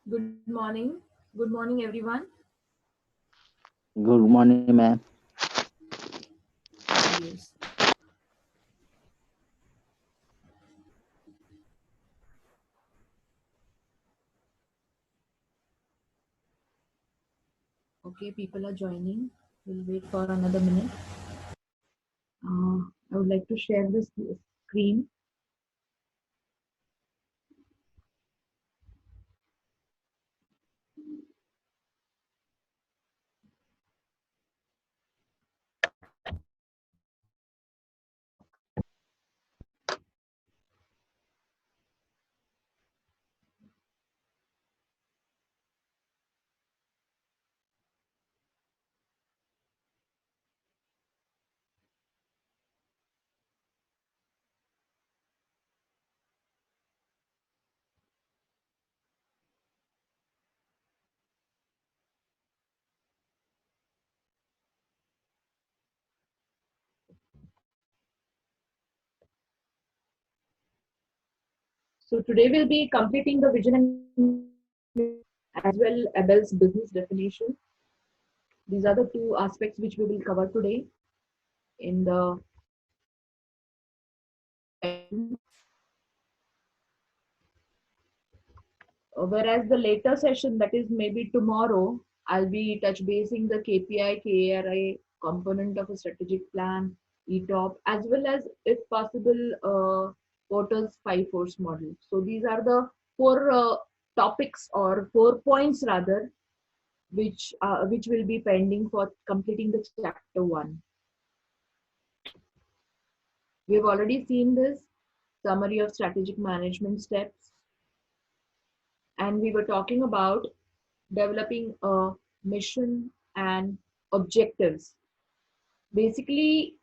Good morning. Good morning, everyone. Good morning, ma'am. Yes. Okay, people are joining. We'll wait for another minute. I would like to share this screen. So today we'll be completing the vision and as well Abel's business definition. These are the two aspects which we will cover today in the whereas the later session, that is maybe tomorrow, I'll be touch basing the KPI, KARI component of a strategic plan, ETOP, as well as, if possible, Porter's 5 force model. So these are the four topics or 4 points rather, which will be pending for completing the chapter one. We've already seen this summary of strategic management steps, and we were talking about developing a mission and objectives. Basically,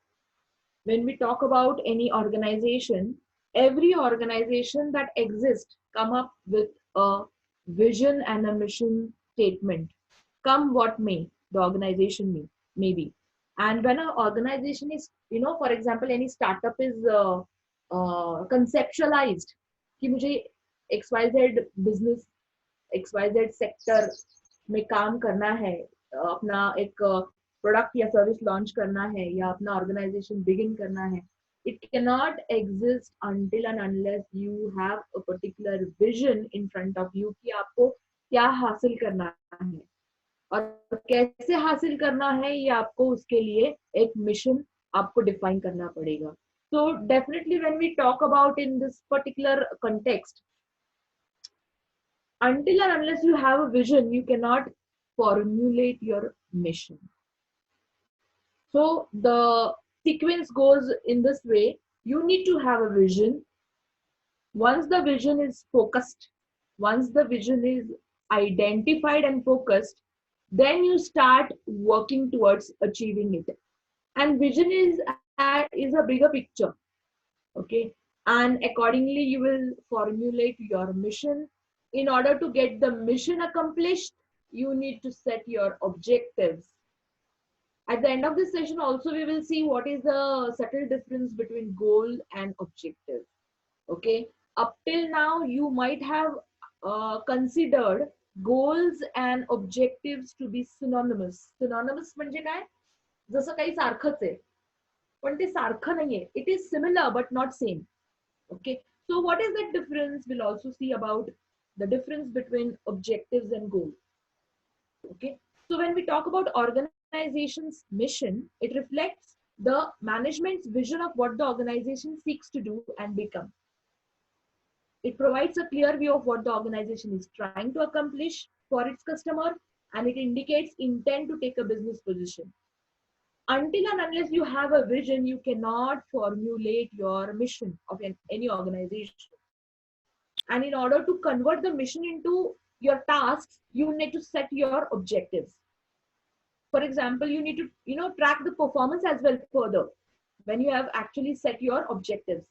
when we talk about any organization, every organization that exists come up with a vision and a mission statement. Come what may, the organization may be. And when an organization is, for example, any startup is conceptualized, कि मुझे XYZ business XYZ sector में काम करना है, अपना एक product या service launch करना है या अपना ऑर्गेनाइजेशन बिगिन करना है, it cannot exist until and unless you have a particular vision in front of you कि आपको क्या हासिल करना है और कैसे हासिल करना है, ये आपको उसके लिए एक मिशन आपको डिफाइन करना पड़ेगा. So definitely when we talk about in this particular context, until and unless you have a vision, you cannot formulate your mission. So the sequence goes in this way: you need to have a vision. Once the vision is focused, once the vision is identified and focused, then you start working towards achieving it. And vision is a bigger picture, okay? And accordingly, you will formulate your mission. In order to get the mission accomplished, you need to set your objectives. At the end of this session also, we will see what is the subtle difference between goal and objective. Okay, up till now you might have considered goals and objectives to be synonymous. Synonymous म्हणजे काय? जसं काही सारखंच आहे, पण ते सारखं नाहीये. It is similar but not same. Okay, so what is that difference? We'll also see about the difference between objectives and goals. Okay, so when we talk about organization's mission, it reflects the management's vision of what the organization seeks to do and become. It provides a clear view of what the organization is trying to accomplish for its customer, and it indicates intent to take a business position. Until and unless you have a vision, you cannot formulate your mission of any organization. And in order to convert the mission into your tasks, you need to set your objectives. For example, you need to track the performance as well further when you have actually set your objectives.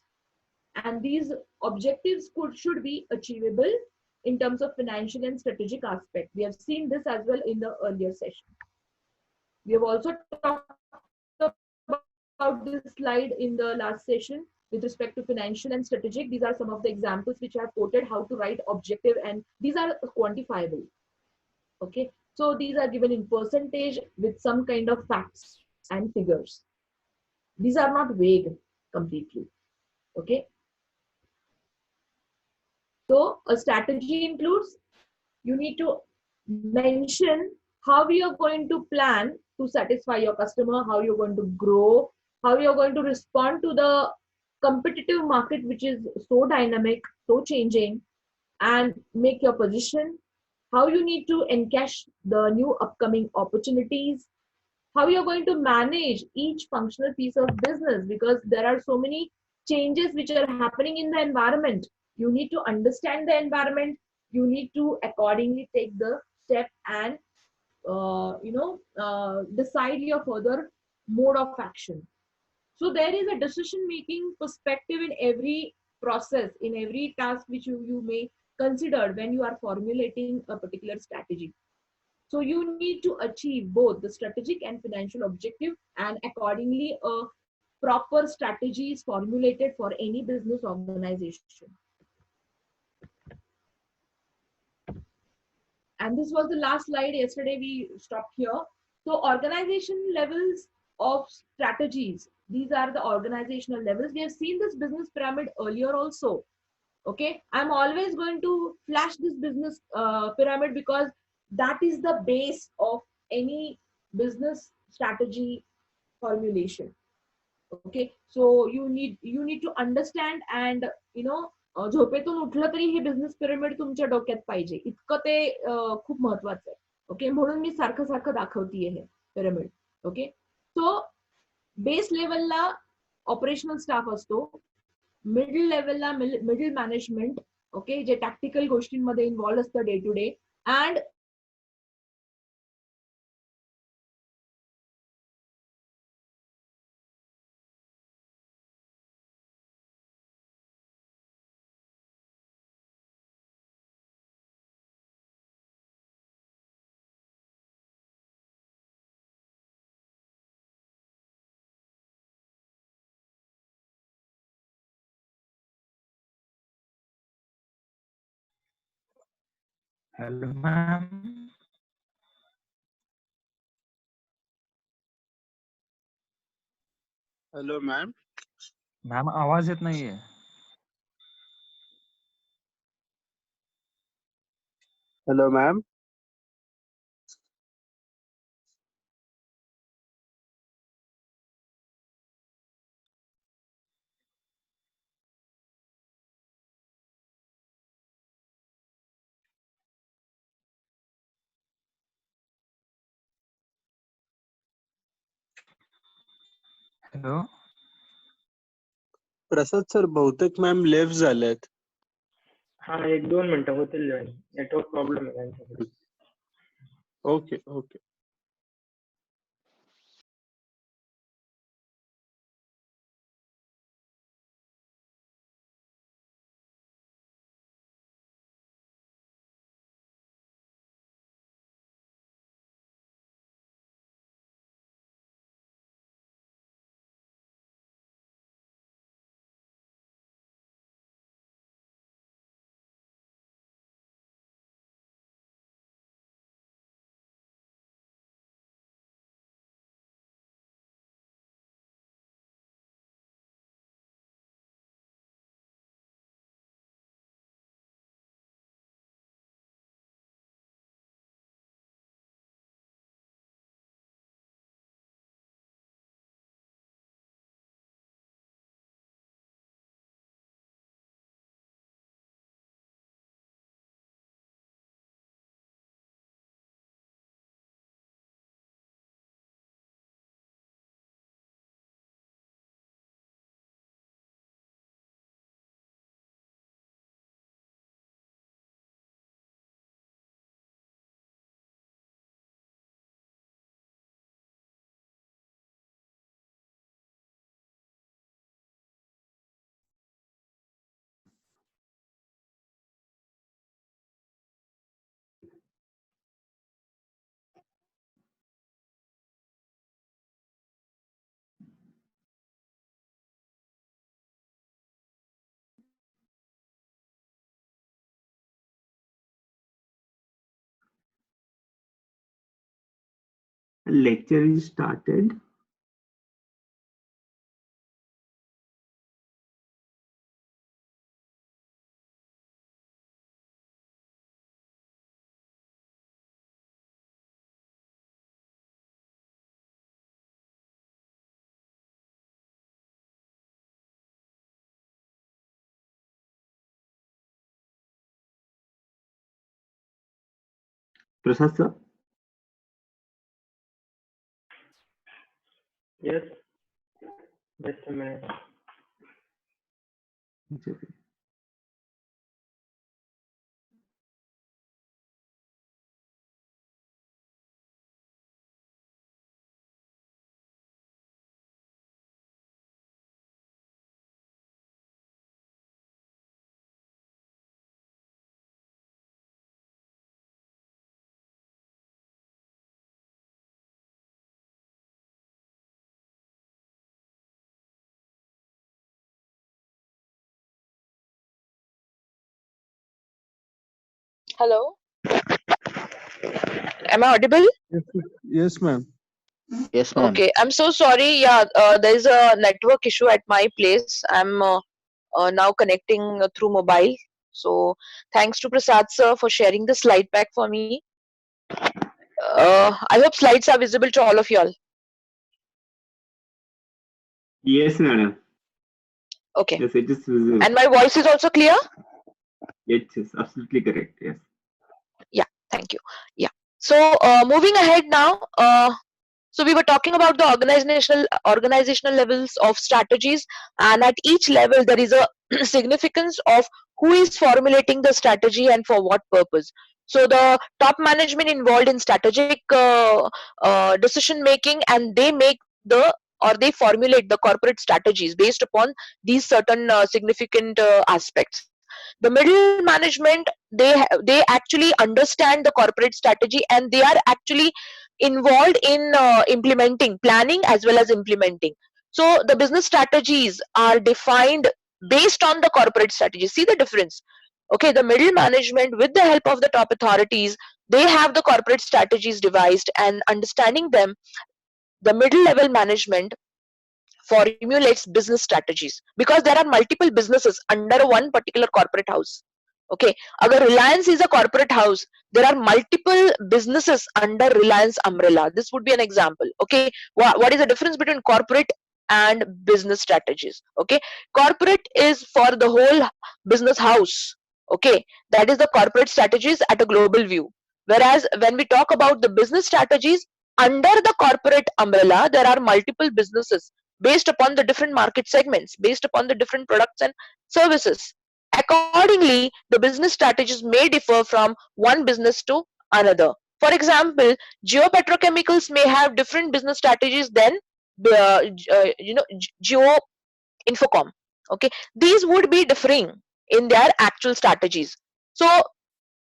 And these objectives should be achievable in terms of financial and strategic aspect. We have seen this as well in the earlier session. We have also talked about this slide in the last session, which with respect to financial and strategic, these are some of the examples which I have quoted, how to write objective, and these are quantifiable. Okay, so these are given in percentage with some kind of facts and figures. These are not vague completely. Okay, so a strategy includes, you need to mention how you are going to plan to satisfy your customer, how you're going to grow, how you're going to respond to the competitive market, which is so dynamic, so changing, and make your position, how you need to encash the new upcoming opportunities, how you're going to manage each functional piece of business, because there are so many changes which are happening in the environment. You need to understand the environment, you need to accordingly take the step and decide your further mode of action. So there is a decision making perspective in every process, in every task which you may consider when you are formulating a particular strategy. So you need to achieve both the strategic and financial objective, and accordingly a proper strategy is formulated for any business organization. And this was the last slide. Yesterday we stopped here. So organization levels of strategies, these are the organizational levels. We have seen this business pyramid earlier also. Okay, I'm always going to flash this business pyramid, because that is the base of any business strategy formulation. Okay, so you need to understand, and झोपेतून उठलं तरी हे business pyramid तुमच्या डोक्यात पाहिजे, इतकं ते खूप महत्वाचं आहे. ओके, म्हणून मी सारखं सारखं दाखवतीये हे पिरामिड. ओके, सो बेस लेवलला ऑपरेशनल स्टाफ असतो, मिडल लेवलला मिडल मॅनेजमेंट, ओके, जे टॅक्टिकल गोष्टींमध्ये इन्व्हॉल्व असतं day to day, and hello ma'am. Hello ma'am. Ma'am आवाज येत नाहीये. Hello ma'am. Hello. Prasad sir, बहुतेक मॅम लेफ्ट झालेत. हा, 1-2 मिनिटं होतील जॉईन. नेटवर्क प्रॉब्लेम आहे त्यांच्याकडे. Okay okay. Lecture is started. Prasad sir. Yes, just a minute. It's okay. Hello, am I audible? Yes, ma'am. Yes, ma'am. Okay, I'm so sorry. Yeah, there is a network issue at my place. I'm now connecting through mobile. So thanks to Prasad sir for sharing the slide pack for me. I hope slides are visible to all of you all. Yes, madam. Okay, Yes, it is visible. and my voice is also clear. It is absolutely correct. Yes. Yeah, thank you. Yeah. So moving ahead now. So we were talking about the organizational levels of strategies, and at each level there is a significance of who is formulating the strategy and for what purpose. So the top management involved in strategic decision making, and they make the or they formulate the corporate strategies based upon these certain significant aspects. The middle management, they actually understand the corporate strategy, and they are actually involved in implementing, planning as well as implementing. So the business strategies are defined based on the corporate strategy. See the difference. Okay, the middle management, with the help of the top authorities, they have the corporate strategies devised, and understanding them, the middle level management formulates business strategies, because there are multiple businesses under one particular corporate house. Okay, agar Reliance is a corporate house, there are multiple businesses under Reliance umbrella. This would be an example. Okay, what is the difference between corporate and business strategies? Okay, corporate is for the whole business house. Okay, that is the corporate strategies at a global view. Whereas when we talk about the business strategies, under the corporate umbrella there are multiple businesses based upon the different market segments, based upon the different products and services. Accordingly, the business strategies may differ from one business to another. For example, geopetrochemicals may have different business strategies than Geo Infocom. Okay, these would be differing in their actual strategies. So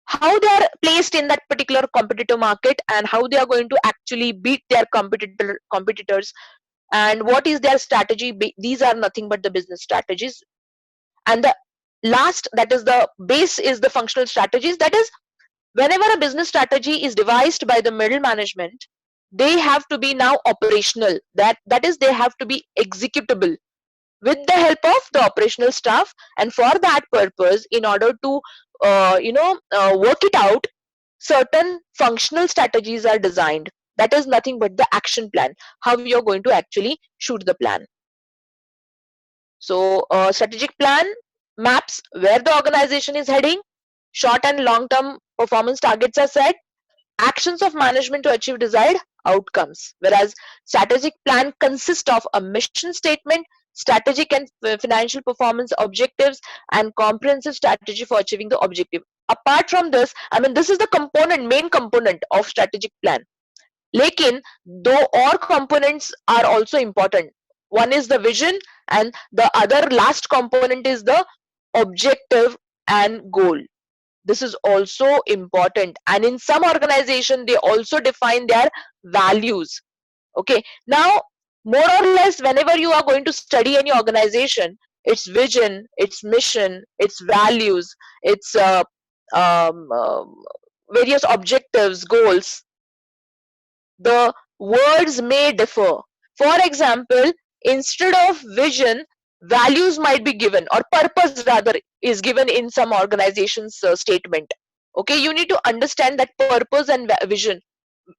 how they are placed in that particular competitor market, and how they are going to actually beat their competitors, and what is their strategy, these are nothing but the business strategies. And the last, that is the base, is the functional strategies. That is, whenever a business strategy is devised by the middle management, they have to be now operational. That is, they have to be executable with the help of the operational staff. And for that purpose, in order to work it out, certain functional strategies are designed. That is nothing but the action plan, how you're going to actually shoot the plan. So strategic plan maps where the organization is heading. Short and long term performance targets are set. Actions of management to achieve desired outcomes. Whereas strategic plan consists of a mission statement, strategic and financial performance objectives, and comprehensive strategy for achieving the objective. Apart from this, I mean, this is the main component of strategic plan. Lekin, though all components are also important. One is the vision, and the other last component is the objective and goal. This is also important, and in some organization they also define their values. Okay, now more or less, whenever you are going to study any organization, its vision, its mission, its values, its um, various objectives, goals, the words may differ. For example, instead of vision, values might be given, or purpose rather is given in some organization's statement. Okay, you need to understand that purpose and vision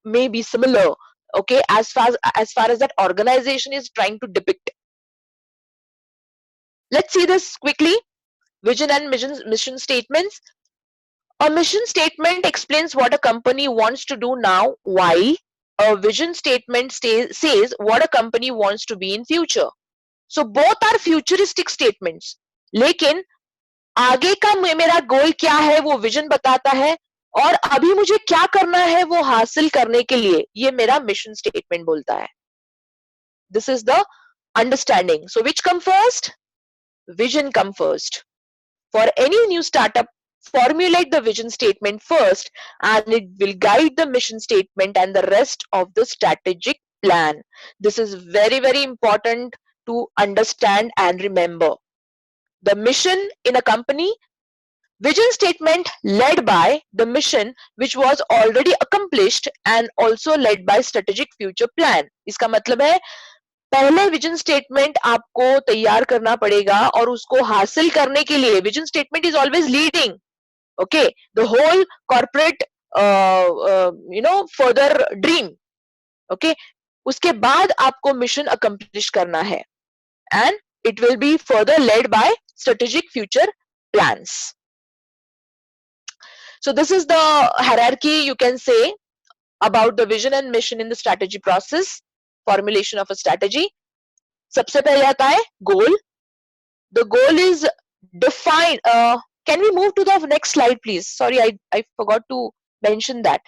may be similar, okay, as far as that organization is trying to depict. Let's see this quickly. Vision and mission statements. A mission statement explains what a company wants to do now, while a vision statement says what a company wants to be in future. So both are futuristic statements. लेकिन आगे का मेरा गोल क्या है वो vision बताता है, और अभी मुझे क्या करना है वो हासिल करने के लिए ये मेरा मिशन स्टेटमेंट बोलता है. This is the understanding. So which come first? Vision come first. For any new startup, formulate the vision statement first, and it will guide the mission statement and the rest of the strategic plan. This is very, very important to understand and remember. The mission in a company, vision statement led by the mission which was already accomplished and also led by strategic future plan. इसका मतलब है पहले vision statement आपको तैयार करना पड़ेगा और उसको हासिल करने के लिए vision statement is always leading, okay, the whole corporate further dream, okay. उसके बाद आपको मिशन अकम्प्लिश करना है, and it will be further led by strategic future plans. So this is the hierarchy you can say about the vision and mission in the strategy process, formulation of a strategy. सबसे पहले आता है goal. The goal is defined. Can we move to the next slide, please? Sorry, I forgot to mention that.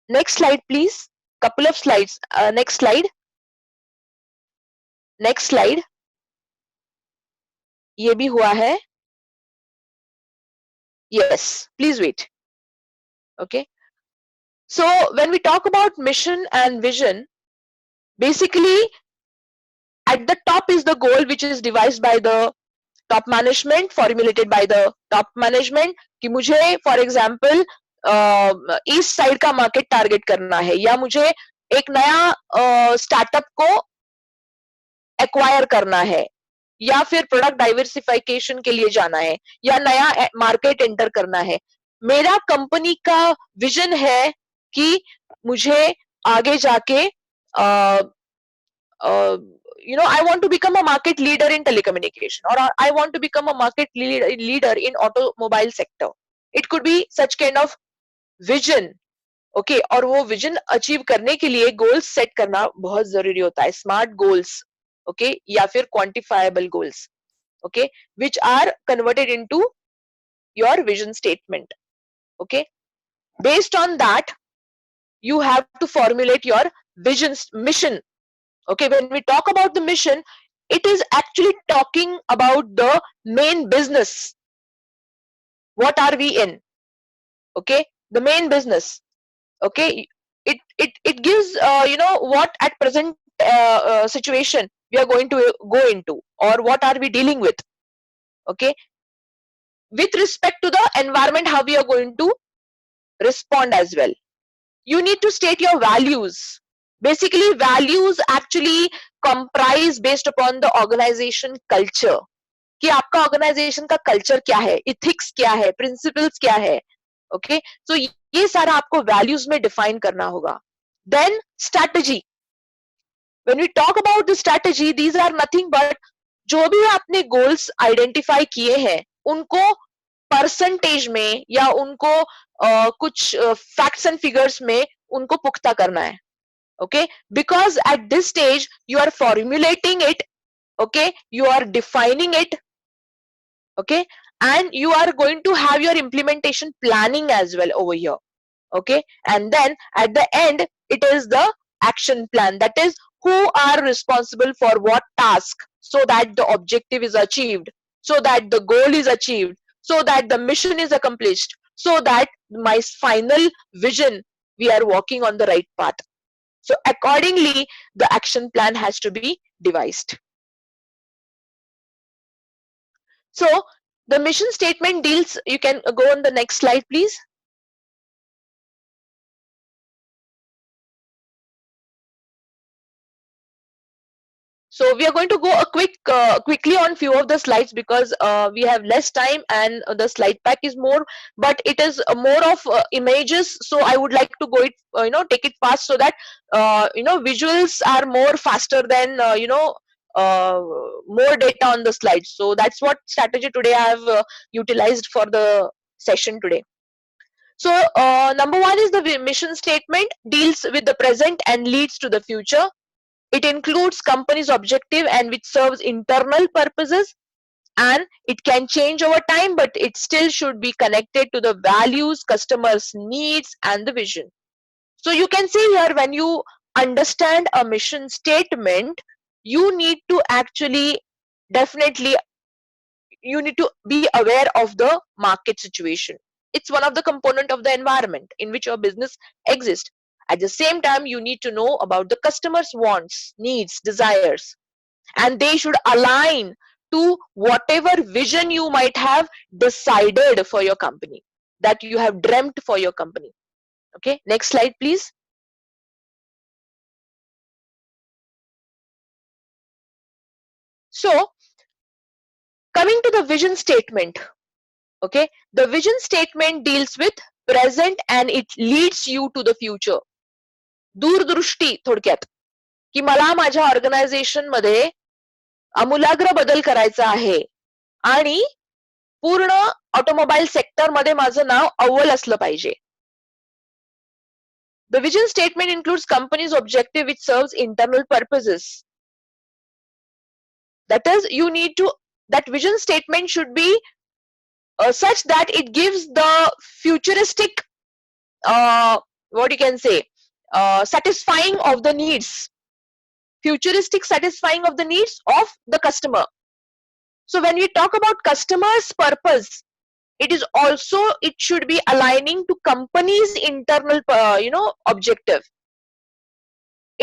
Next slide, please. Couple of slides. Next slide. Next slide. ये भी हुआ है. Yes, please wait. Okay. So when we talk about mission and vision, basically at the top is the goal which is devised by the top management, formulated by the top management कि मुझे for example east side का market target करना है, या मुझे एक नया startup को एक्वायर करना है, या फिर प्रोडक्ट डाइवर्सिफिकेशन के लिए जाना है, या नया मार्केट एंटर करना है. मेरा कंपनी का विजन है कि मुझे आगे जाके I want to become a market leader in telecommunication, or I want to become a market leader in automobile sector. It could be such kind of vision, okay. और वो विजन अचीव करने के लिए गोल्स सेट करना बहुत जरूरी होता है. स्मार्ट गोल्स, okay, या फिर quantifiable goals, okay, which are converted into your vision statement, okay. Based on that, you have to formulate your vision mission. Okay, when we talk about the mission, it is actually talking about the main business. What are we in? Okay, the main business. Okay, it gives what at present situation we are going to go into, or what are we dealing with. Okay, with respect to the environment, how we are going to respond as well. You need to state your values. Basically, values actually comprise based upon the organization culture. कि आपका organisation का culture क्या है, ethics क्या है, principles क्या है, okay. सो ये सारा आपको वैल्यूज में डिफाइन करना होगा. Then strategy. When we talk about the strategy, these are nothing but जो भी आपने गोल्स आइडेंटिफाई किए हैं उनको परसेंटेज में या उनको कुछ फैक्ट्स एंड फिगर्स में उनको पुख्ता करना है, okay, because at this stage you are formulating it, okay, you are defining it, okay, and you are going to have your implementation planning as well over here, okay. And then at the end it is the action plan, that is who are responsible for what task, so that the objective is achieved, so that the goal is achieved, so that the mission is accomplished, so that my final vision, we are walking on the right path. So accordingly, the action plan has to be devised. So the mission statement deals, you can go on the next slide, please. So we are going to go quickly on few of the slides because we have less time and the slide pack is more, but it is more of images. So I would like to go it, take it fast so that visuals are more faster than more data on the slides. So that's what strategy today I have utilized for the session today. So number one is the mission statement, deals with the present and leads to the future. It includes company's objective and which serves internal purposes, and it can change over time, but it still should be connected to the values, customers' needs, and the vision. So you can see here, when you understand a mission statement, you need to actually definitely you need to be aware of the market situation. It's one of the component of the environment in which your business exists. At the same time, you need to know about the customer's wants, needs, desires, and they should align to whatever vision you might have decided for your company, that you have dreamt for your company. Okay, next slide, please. So, coming to the vision statement, okay, the vision statement deals with present and it leads you to the future. दूरदृष्टी थोडक्यात, की मला माझ्या organisation मध्ये आमूलाग्र बदल करायचा आहे आणि पूर्ण ऑटोमोबाईल सेक्टर मध्ये माझं नाव अव्वल असलं पाहिजे. The vision statement includes company's objective which serves internal purposes. That is, that vision statement should be such that it gives the futuristic, what you can say, satisfying of the needs, futuristic satisfying of the needs of the customer. So when we talk about customer's purpose, it should be aligning to company's internal objective.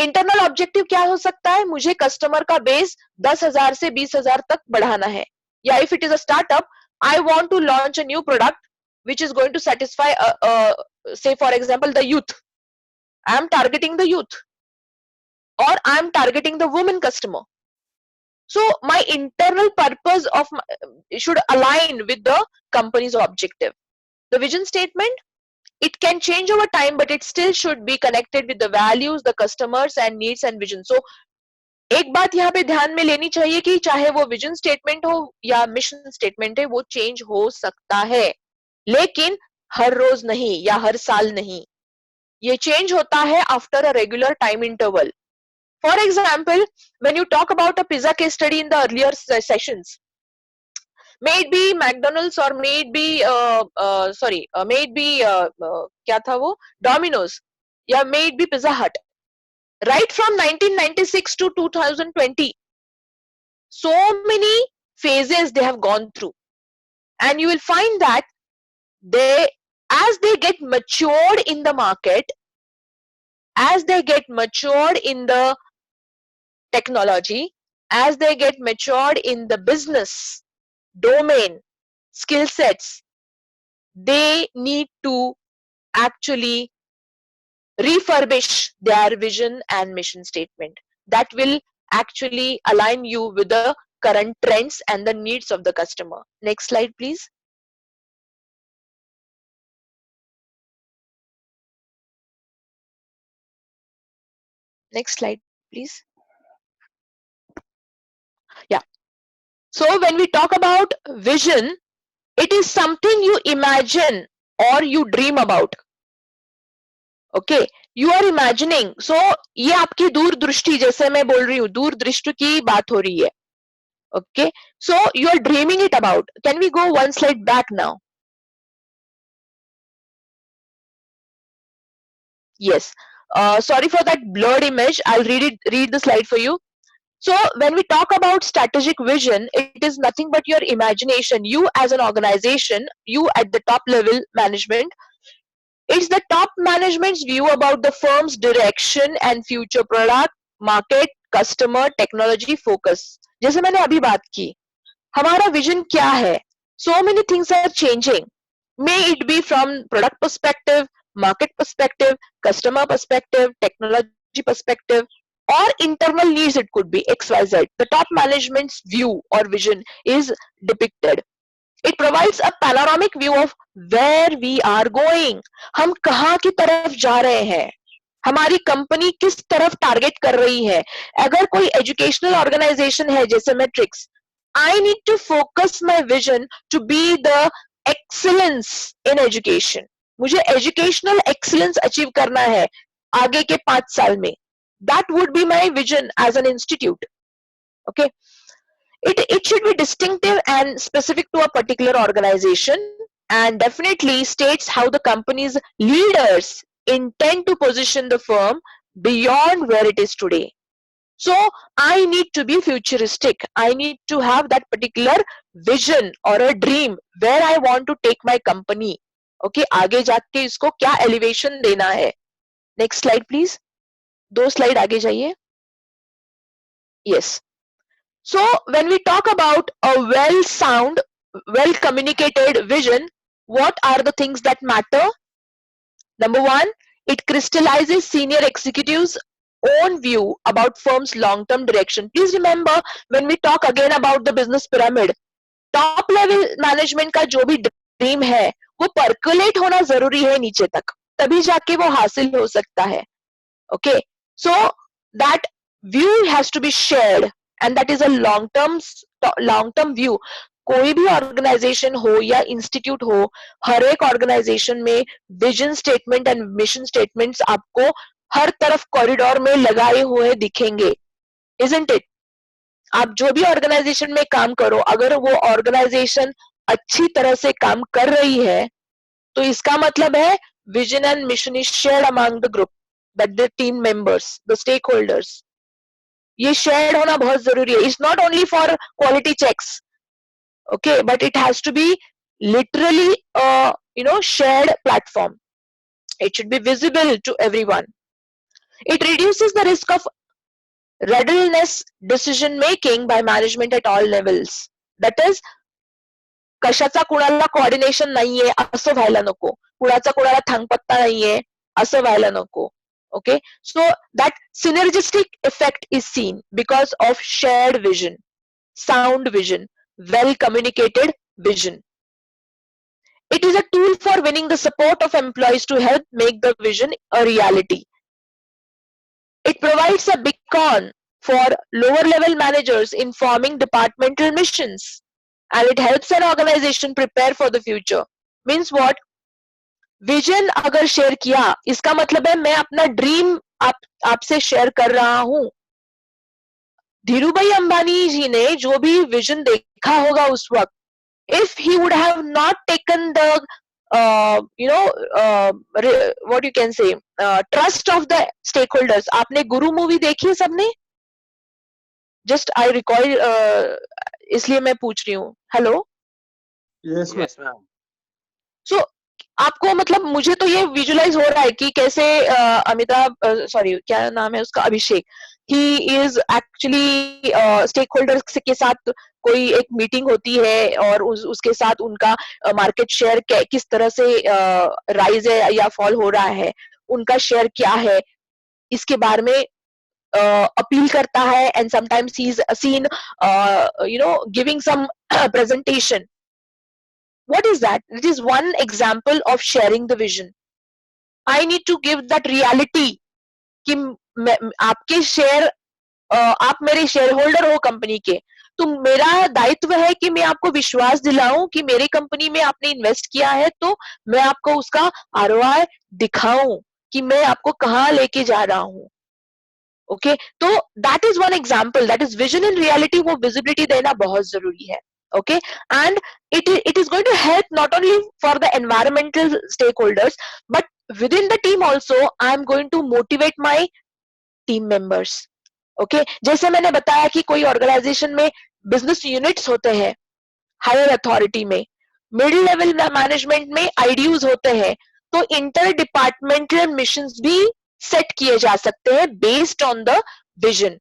Internal objective क्या हो सकता है? मुझे customer का base 10,000 से 20,000 तक बढ़ाना है, या if it is a startup, I want to launch a new product which is going to satisfy say for example the youth. I am targeting the youth, or I am targeting the women customer. So my internal purpose should align with the company's objective. The vision statement, it can change over time, but it still should be connected with the values, the customers and needs and vision. So एक बात यहाँ पे ध्यान में लेनी चाहिए कि चाहे वो विजन स्टेटमेंट हो या मिशन स्टेटमेंट है, वो चेंज हो सकता है, लेकिन हर रोज नहीं या हर साल नहीं. ये चेंज होता है after a regular time interval. For example, when you talk about a pizza case study in the earlier sessions, may it be McDonald's or may it be क्या था वो, Domino's, या may it be Pizza Hut. Right from 1996 to 2020, so many phases they have gone through, and you will find that as they get matured in the market, as they get matured in the technology, as they get matured in the business domain, skill sets, they need to actually refurbish their vision and mission statement. That will actually align you with the current trends and the needs of the customer. Next slide, please. Next slide, please. Yeah. So when we talk about vision, it is something you imagine or you dream about. Okay, you are imagining. So ये आपकी दूरदृष्टि, जैसे मैं बोल रही हूँ, दूरदृष्टि की बात हो रही है. Okay, so you are dreaming it about. Can we go one slide back now? Yes. Sorry for that blurred image. I'll read the slide for you. So when we talk about strategic vision, it is nothing but your imagination. You as an organization, you at the top level management, it's the top management's view about the firm's direction and future product, market, customer, technology focus. जैसे मैंने अभी बात की, हमारा vision क्या है? So many things are changing. May it be from product perspective, market perspective, customer perspective, technology perspective. or internal needs, it could be XYZ. The top management's view or vision is depicted. It provides a panoramic view of where we are going. हम कहाँ की तरफ जा रहे हैं, हमारी company किस तरफ टारगेट कर रही है. अगर कोई एजुकेशनल ऑर्गेनाइजेशन है जैसे matrix, I need to focus my vision to be the excellence in education. मुझे educational excellence achieve करना है आगे के 5 साल में. That would be my vision as an institute. Okay. It should be distinctive and specific to a particular organization, and definitely states how the company's leaders intend to position the firm beyond where it is today. So I need to be futuristic. I need to have that particular vision or a dream where I want to take my company. Okay, आगे जाके इसको क्या elevation देना है. Next slide please. 2 slide आगे जाइए. Yes. So when we talk about a well-sound, well-communicated vision, what are the things that matter? Number 1, it crystallizes senior executives' own view about firm's long-term direction. Please remember, when we talk again about the business pyramid, top level management का जो भी dream है, वो percolate होना जरूरी है नीचे तक, तभी जाके वो हासिल हो सकता है. Okay, so that view has to be shared, and that is a long-term view. कोई भी ऑर्गेनाइजेशन हो या इंस्टीट्यूट हो, हर एक ऑर्गेनाइजेशन में vision statement and mission statements आपको हर तरफ कॉरिडोर में लगाए हुए दिखेंगे. Isn't it? आप जो भी ऑर्गेनाइजेशन में काम करो, अगर वो ऑर्गेनाइजेशन अच्छी तरह से काम कर रही है, तो इसका मतलब है vision and mission is shared among the group, that the team members, the stakeholders. ये शेयर्ड होना बहुत जरूरी है. It's not only for quality checks, okay, but it has to be literally shared platform. It should be visible to everyone. It reduces the risk of rudderless decision making by management at all levels. That is, कशाचा कुणाला coordination नाहीये असं व्हायला नको, कुणाचा कुणाला थांगपत्ता नाहीये असं व्हायला नको. Okay, so that synergistic effect is seen because of shared vision, sound vision, well communicated vision. It is a tool for winning the support of employees to help make the vision a reality. It provides a beacon for lower level managers in forming departmental missions, and it helps an organization prepare for the future. Means what? Vision अगर share किया, इसका मतलब है मैं अपना dream आपसे share कर रहा हूं. धीरूभाई अंबानी जी ने जो भी विजन देखा होगा उस वक्त, if he would have not taken the what you can say trust of the stakeholders. आपने गुरु मूवी देखी है सबने? जस्ट आई रिकॉल, इसलिए मैं पूछ रही हूँ. हेलो. Yes, ma'am. सो आपको मतलब मुझे तो ये विजुअलाइज हो रहा है कि कैसे अमिताभ, सॉरी क्या नाम है उसका, Abhishek, he is actually stakeholders के साथ कोई एक मीटिंग होती है और उसके साथ उनका मार्केट शेयर किस तरह से राइज है या फॉल हो रहा है, उनका शेयर क्या है, इसके बारे में अपील करता है. And sometimes he is seen giving some presentation. What is that? It is one example of sharing the vision. I need to give that reality कि आपके शेयर, आप मेरे शेयर होल्डर हो कंपनी के, तो मेरा दायित्व है कि मैं आपको विश्वास दिलाऊं कि मेरी कंपनी में आपने इन्वेस्ट किया है, तो मैं आपको उसका ROI दिखाऊं कि मैं आपको कहाँ लेके जा रहा हूं. ओके, तो that is one example. That is vision in reality. वो विजिबिलिटी देना बहुत जरूरी है. Okay, and it is going to help not only for the environmental stakeholders, but within the team also. I am going to motivate my team members. Okay, जैसे मैंने बताया कि कोई ऑर्गेनाइजेशन में बिजनेस यूनिट्स होते हैं, हायर अथॉरिटी में, middle level management में IDUs होते हैं, तो इंटर डिपार्टमेंटल मिशंस भी सेट किए जा सकते हैं based on the vision.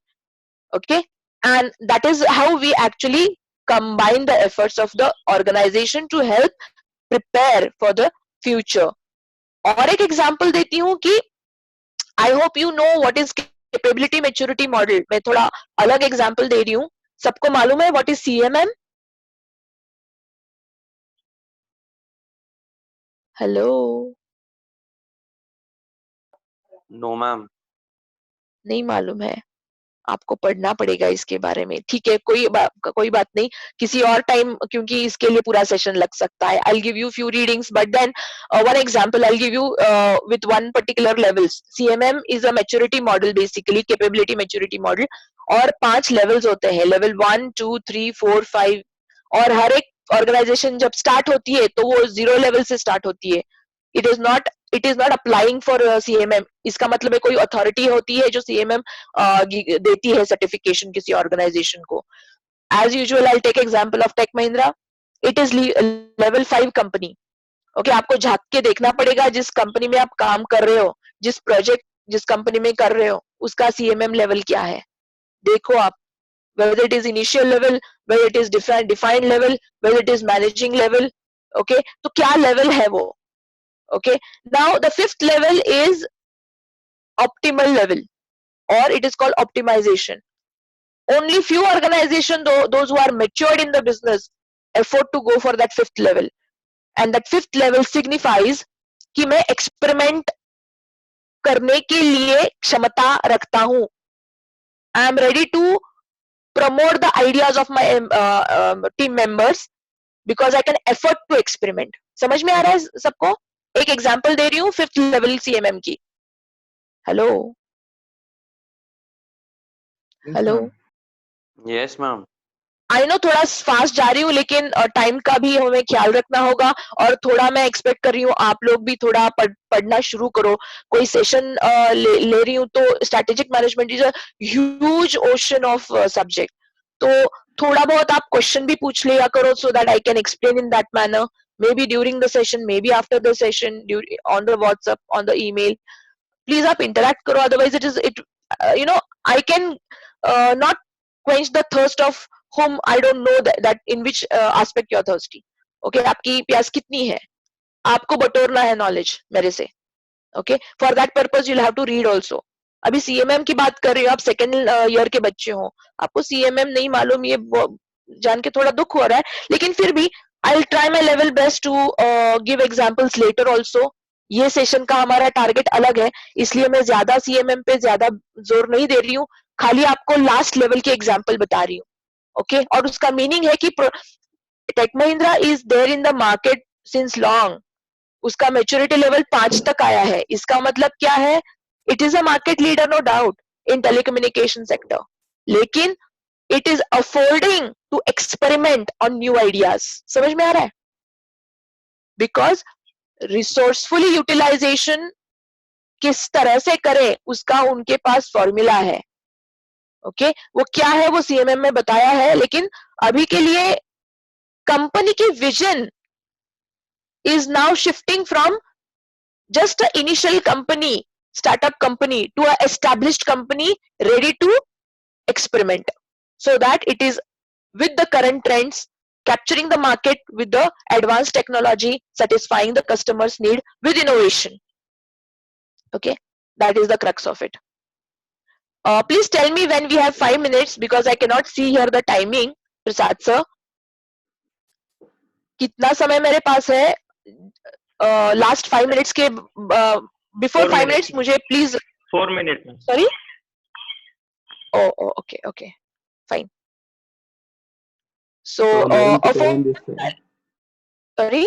Okay, and that is how we actually combine the efforts of the organization to help prepare for the future. और एक एग्जांपल देती हूँ कि I hope you know what is capability maturity model, मैं थोड़ा अलग example दे रही हूँ. सबको मालूम है what is CMM? Hello, No, ma'am. नहीं मालूम है, आपको पढ़ना पड़ेगा इसके बारे में. ठीक है, कोई बात नहीं, किसी और टाइम, क्योंकि इसके लिए पूरा सेशन लग सकता है. I'll give you few readings, but then one example I'll give you with one particular levels. CMM is a maturity model, basically capability maturity model, और 5 levels होते हैं, level 1 2 3 4 5, और हर एक ऑर्गेनाइजेशन जब स्टार्ट होती है तो वो 0 लेवल से स्टार्ट होती है. It is not applying for CMM. इसका मतलब है कोई अथॉरिटी होती है जो सीएमएम देती है सर्टिफिकेशन किसी ऑर्गेनाइजेशन को. As usual I take example of Tech Mahindra. It is level 5 company. Okay, आपको झांक के देखना पड़ेगा जिस कंपनी में आप काम कर रहे हो, जिस प्रोजेक्ट जिस कंपनी में कर रहे हो, उसका सीएमएम लेवल क्या है. देखो आप, whether it is initial level, whether it is defined level, whether it is managing level. Okay, तो क्या लेवल है वो. Okay, now the 5th level is optimal level, or it is called optimization. Only few organizations, those who are matured in the business, afford to go for that 5th level, and that 5th level signifies कि मैं experiment करने के लिए क्षमता रखता हूँ. I am ready to promote the ideas of my team members because I can afford to experiment. समझ में आ रहा है सबको? एक एग्जांपल दे रही हूँ 5th लेवल सीएमएम की. Hello hello, Yes, ma'am. I know थोड़ा फास्ट जा रही हूँ, लेकिन टाइम का भी हमें ख्याल रखना होगा, और थोड़ा मैं एक्सपेक्ट कर रही हूँ आप लोग भी थोड़ा पढ़ना शुरू करो. कोई सेशन ले रही हूँ तो strategic management is a huge ocean of subject. तो थोड़ा बहुत आप क्वेश्चन भी पूछ लिया करो so that I can explain in that manner, maybe during the session, maybe after the session, on the WhatsApp, on the email. Please आप interact करो, otherwise I can not quench the thirst of whom I don't know that in which aspect you are thirsty. Okay, आपकी प्यास कितनी है, आपको बटोरना है knowledge मेरे से. Okay, for that purpose you'll have to read also. अभी सीएमएम की बात कर रही हो, आप सेकेंड ईयर के बच्चे हो, आपको सीएमएम नहीं मालूम, ये जान के थोड़ा दुख हो रहा है, लेकिन फिर भी I'll try my level best to give examples later also. ये सेशन का हमारा टारगेट अलग है, इसलिए मैं ज्यादा सीएमएम पे ज्यादा जोर नहीं दे रही हूँ, खाली आपको लास्ट लेवल के एग्जांपल बता रही हूँ. ओके, और उसका मीनिंग है कि Tech Mahindra is there in the market since long. उसका मैच्योरिटी लेवल 5 तक आया है. इसका मतलब क्या है? It is a market leader no doubt in telecommunication sector, लेकिन it is affording to experiment on new ideas. समझ में आ रहा है? Because resourcefully utilization किस तरह से करें उसका उनके पास फॉर्मूला है. ओके, वो क्या है वो सीएमएम में बताया है, लेकिन अभी के लिए कंपनी की vision is now shifting from just an initial company, startup company, to an established company ready to experiment. So that it is with the current trends, capturing the market with the advanced technology, satisfying the customer's need with innovation. Okay, that is the crux of it. Please tell me when we have 5 minutes, because I cannot see here the timing. Prasad sir, कितना समय मेरे पास है? Last 5 minutes के before 5 minutes मुझे please 4 minutes. Sorry? Oh, okay. Fine. So, Tukaram this side. sorry?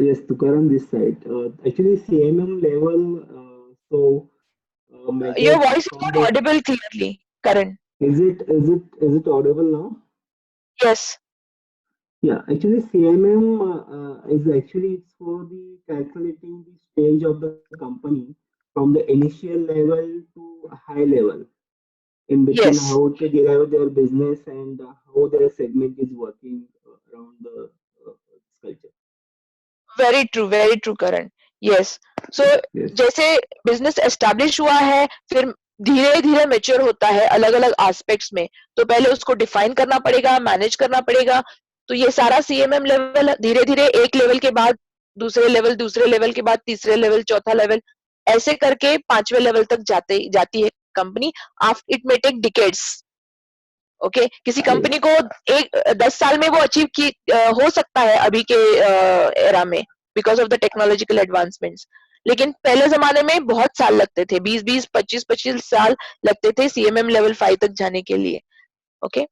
Yes, Tukaram this side. Actually, CMM level. Your voice is not audible clearly, Karan. Is it audible now? Yes. Yeah, actually, CMM is actually it's for the calculating the stage of the company from the initial level to a high level. In between, Yes. how to derive their business and how their segment is working around the culture. Very true, Karan. Yes. So, Yes. जैसे business establish हुआ है, फिर धीरे धीरे mature होता है अलग अलग एस्पेक्ट्स में, तो पहले उसको डिफाइन करना पड़ेगा, मैनेज करना पड़ेगा. तो ये सारा सीएमएम लेवल धीरे धीरे एक लेवल के बाद दूसरे लेवल के बाद तीसरे लेवल, चौथा लेवल, ऐसे करके 5वें लेवल तक जाती है company. It may take decades. Okay, किसी कंपनी को 10 साल में वो अचीव की हो सकता है अभी के एरा में because of the technological advancements, लेकिन पहले जमाने में बहुत साल लगते थे, 20-20, 25-25 साल लगते थे CMM लेवल 5 तक जाने के लिए. Okay,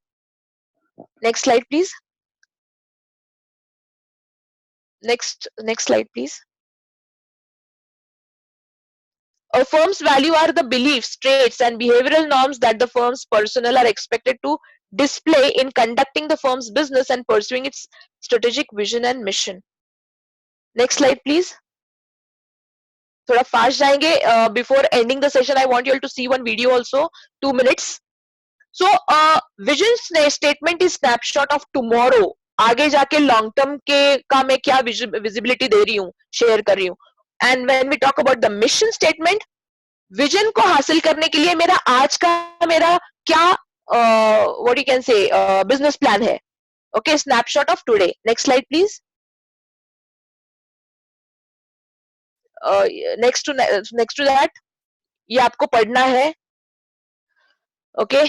next slide please. Next slide, please. A firm's value are the beliefs, traits, and behavioral norms that the firm's personnel are expected to display in conducting the firm's business and pursuing its strategic vision and mission. Next slide, please. थोड़ा fast जाएंगे. Before ending the session, I want you all to see one video also, 2 minutes. So, vision statement is snapshot of tomorrow. आगे जाके long term के का मैं क्या visibility दे रही हूँ, शेयर कर रही हूँ. And when we talk about the mission statement, vision को हासिल करने के लिए मेरा आज का मेरा क्या what you can say business plan है. Okay, snapshot of today. Next slide please. Next to that ये आपको पढ़ना है. Okay,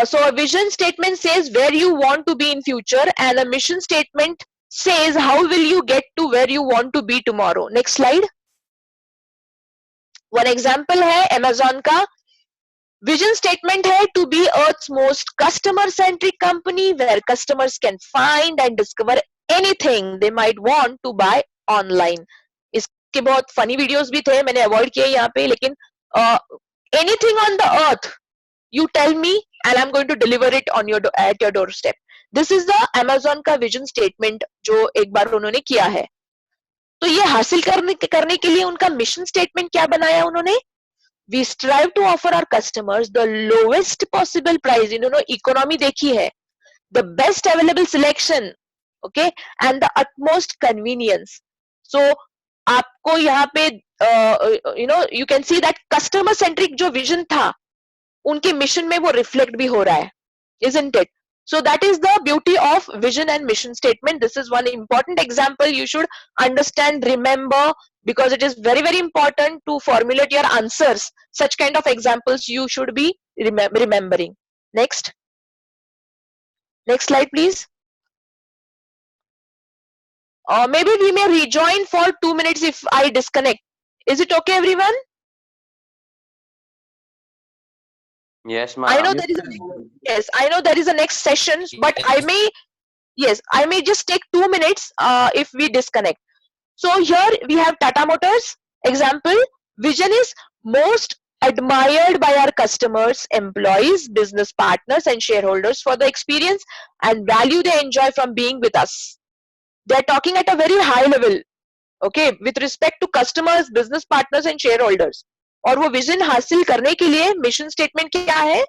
so a vision statement says where you want to be in future, and a mission statement says how will you get to where you want to be tomorrow. Next slide. One example है Amazon का. Vision statement है to be Earth's most customer-centric company where customers can find and discover anything they might want to buy online. इसके बहुत funny videos भी थे, मैंने avoid किए यहाँ पे, लेकिन anything on the earth you tell me and I'm going to deliver it on your at your doorstep. This is the Amazon का vision statement जो एक बार उन्होंने किया है. तो ये हासिल करने के लिए उनका mission statement क्या बनाया उन्होंने? We strive to offer our customers the lowest possible price. इन्होंने economy देखी है, the best available selection, okay, and the utmost convenience. So आपको यहाँ पे you can see that customer centric जो vision था उनके मिशन में वो रिफ्लेक्ट भी हो रहा है, isn't it? So that is the beauty of vision and mission statement. This is one important example you should understand, remember, because it is very, very important to formulate your answers. Such kind of examples you should be remembering. Next slide, please. Maybe we may rejoin for 2 minutes if I disconnect. Is it okay, everyone? Yes, ma'am. I know there is I know there is a next session, but I may just take 2 minutes if we disconnect. So here we have Tata Motors example. Vision is most admired by our customers, employees, business partners, and shareholders for the experience and value they enjoy from being with us. They are talking at a very high level, okay, with respect to customers, business partners, and shareholders. और वो vision हासिल करने के लिए mission statement क्या है?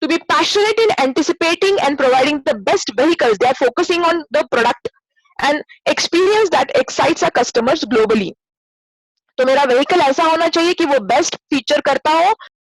To be passionate in anticipating and providing the best vehicles. They are focusing on the product and experience that excites our customers globally. तो मेरा vehicle ऐसा होना चाहिए कि वो बेस्ट फीचर करता हो